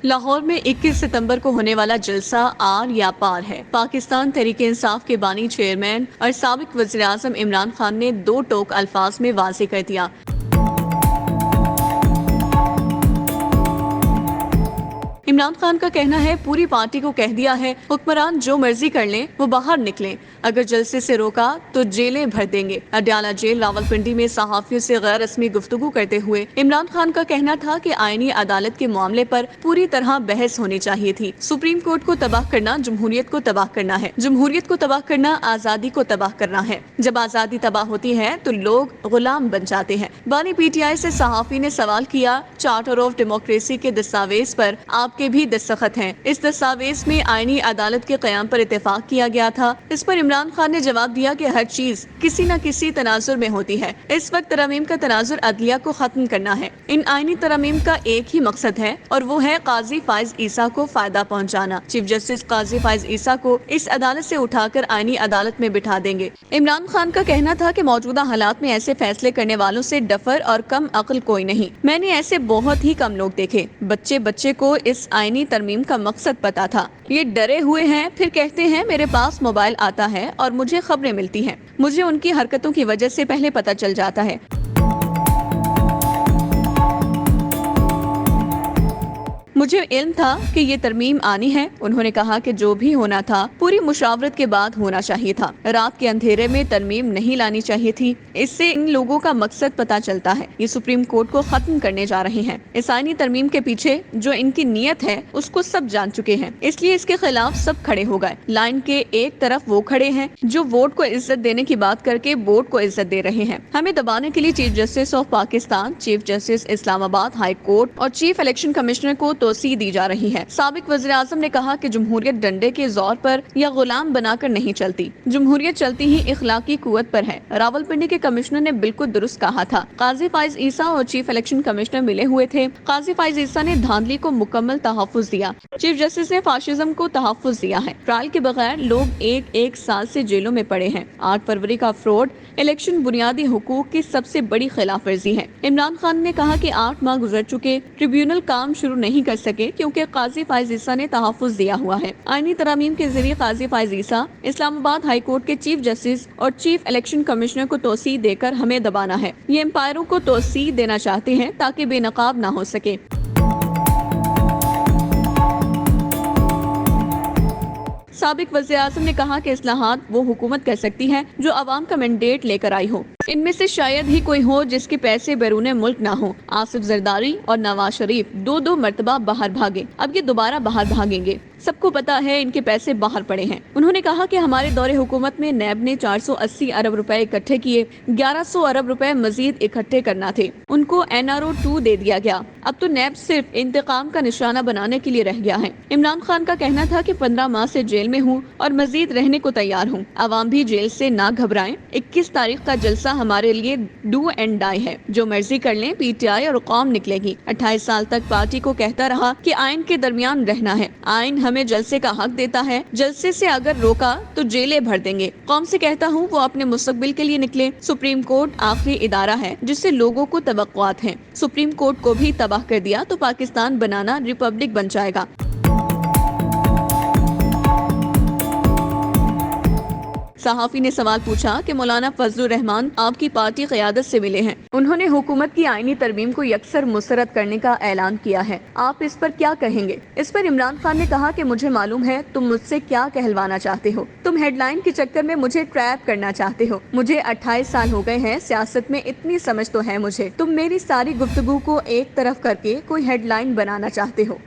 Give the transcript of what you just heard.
लाहौर में 21 सितंबर को होने वाला जलसा आर या पार है। पाकिस्तान तहरीक इंसाफ के बानी चेयरमैन और साबिक वज़ीर आज़म इमरान खान ने दो टोक अल्फाज में वाज़ेह कर दिया। इमरान खान का कहना है, पूरी पार्टी को कह दिया है, हुक्मरान जो मर्जी कर लें, वो बाहर निकलें। अगर जलसे से रोका तो जेलें भर देंगे। अडयाला जेल रावलपिंडी में सहाफियों से गैर रस्मी गुफ्तगू करते हुए इमरान खान का कहना था कि आईनी अदालत के मामले पर पूरी तरह बहस होनी चाहिए थी। सुप्रीम कोर्ट को तबाह करना जमहूरियत को तबाह करना है, जमहूरियत को तबाह करना आज़ादी को तबाह करना है। जब आज़ादी तबाह होती है तो लोग गुलाम बन जाते हैं। बानी PTI से सहाफी ने सवाल किया, चार्टर ऑफ डेमोक्रेसी के दस्तावेज पर आपके भी दस्तखत हैं। इस दस्तावेज में आईनी अदालत के क़याम पर इत्तेफाक किया गया था। इस पर इमरान खान ने जवाब दिया कि हर चीज किसी न किसी तनाजुर में होती है। इस वक्त तरमीम का तनाजुर अदलिया को खत्म करना है। इन आईनी तरमीम का एक ही मकसद है और वो है काजी फाइज ईसा को फायदा पहुंचाना। चीफ जस्टिस काजी फाइज ईसा को इस अदालत से उठाकर आईनी अदालत में बिठा देंगे। इमरान खान का कहना था कि मौजूदा हालात में ऐसे फैसले करने वालों से डफर और कम अक्ल कोई नहीं। मैंने ऐसे बहुत ही कम लोग देखे। बच्चे को इस आईनी तरमीम का मकसद पता था। ये डरे हुए हैं, फिर कहते हैं मेरे पास मोबाइल आता है और मुझे खबरें मिलती हैं। मुझे उनकी हरकतों की वजह से पहले पता चल जाता है। मुझे इल्म था कि ये तरमीम आनी है। उन्होंने कहा कि जो भी होना था पूरी मुशावरत के बाद होना चाहिए था। रात के अंधेरे में तरमीम नहीं लानी चाहिए थी। इससे इन लोगों का मकसद पता चलता है। ये सुप्रीम कोर्ट को खत्म करने जा रहे हैं। इस आईनी तरमीम के पीछे जो इनकी नीयत है उसको सब जान चुके हैं, इसलिए इसके खिलाफ सब खड़े हो गए। लाइन के एक तरफ वो खड़े हैं जो वोट को इज्जत देने की बात करके वोट को इज्जत दे रहे हैं। हमें दबाने के लिए chief justice of Pakistan, chief justice Islamabad high court और चीफ इलेक्शन कमिश्नर को तोसी दी जा रही है। साबिक वज़ीर आज़म ने कहा कि जमहूरियत डंडे के जोर पर या गुलाम बनाकर नहीं चलती। जमहूरियत चलती ही इखलाकी कुव्वत पर है। रावलपिंडी के कमिश्नर ने बिल्कुल दुरुस्त कहा था। काजी फाइज ईसा और चीफ इलेक्शन कमिश्नर मिले हुए थे। काजी फाइज ईसा ने धांधली को मुकम्मल तहफ़्फ़ुज़ दिया। चीफ जस्टिस ने फाशिज्म को तहफ़्फ़ुज़ दिया है। ट्रायल के बगैर लोग एक साल से जेलों में पड़े हैं। 8 फरवरी का फ्रॉड इलेक्शन बुनियादी हुकूक की सबसे बड़ी खिलाफ वर्जी है। इमरान खान ने कहा कि 8 माह गुजर चुके, ट्रिब्यूनल काम शुरू नहीं कर सके क्योंकि काजी फाइज ईसा ने तहफ़्फ़ुज़ दिया हुआ है। आईनी तरमीम के जरिए काजी फाइज ईसा इस्लामाबाद हाई कोर्ट के चीफ जस्टिस और चीफ इलेक्शन कमिश्नर को तोसी देकर हमें दबाना है। ये एम्पायरों को तोसी देना चाहते हैं ताकि बेनकाब ना हो सके। साबिक वज़ीर आज़म ने कहा कि इस्लाहात वो हुकूमत कर सकती है जो अवाम का मैंडेट लेकर आई हो। इनमें से शायद ही कोई हो जिसके पैसे बैरून मुल्क ना हो। आसिफ जरदारी और नवाज शरीफ दो मर्तबा बाहर भागे, अब ये दोबारा बाहर भागेंगे। सबको पता है इनके पैसे बाहर पड़े हैं। उन्होंने कहा कि हमारे दौरे हुकूमत में नैब ने 480 अरब रुपए इकट्ठे किए, 1100 अरब रुपए मजीद इकट्ठे करना थे। उनको NRO 2 दे दिया गया। अब तो नैब सिर्फ इंतकाम का निशाना बनाने के लिए रह गया है। इमरान खान का कहना था कि 15 माह से जेल में हूँ और मजीद रहने को तैयार हूँ। अवाम भी जेल से ना घबराएं। 21 तारीख का जलसा हमारे लिए डू एंड डाई है। जो मर्जी कर लें, PTI और कौम निकलेगी। 28 साल तक पार्टी को कहता रहा कि आइन के दरमियान रहना है। आइन हमें जलसे का हक देता है। जलसे से अगर रोका तो जेलें भर देंगे। कौम से कहता हूँ वो अपने मुस्तकबिल के लिए निकले। सुप्रीम कोर्ट आखिरी इदारा है जिससे लोगों को तवक्कुआत हैं। सुप्रीम कोर्ट को भी तबाह कर दिया तो पाकिस्तान बनाना रिपब्लिक बन जाएगा। सहाफी ने सवाल पूछा कि मौलाना फजलुर रहमान आपकी पार्टी क़यादत से मिले हैं। उन्होंने हुकूमत की आईनी तरमीम को यकसर मुसरत करने का ऐलान किया है। आप इस पर क्या कहेंगे? इस पर इमरान खान ने कहा कि मुझे मालूम है तुम मुझसे क्या कहलवाना चाहते हो। तुम हेडलाइन के चक्कर में मुझे ट्रैप करना चाहते हो। मुझे 28 साल हो गए हैं सियासत में, इतनी समझ तो है मुझे। तुम मेरी सारी गुफ्तगू को एक तरफ करके कोई हेडलाइन बनाना चाहते हो।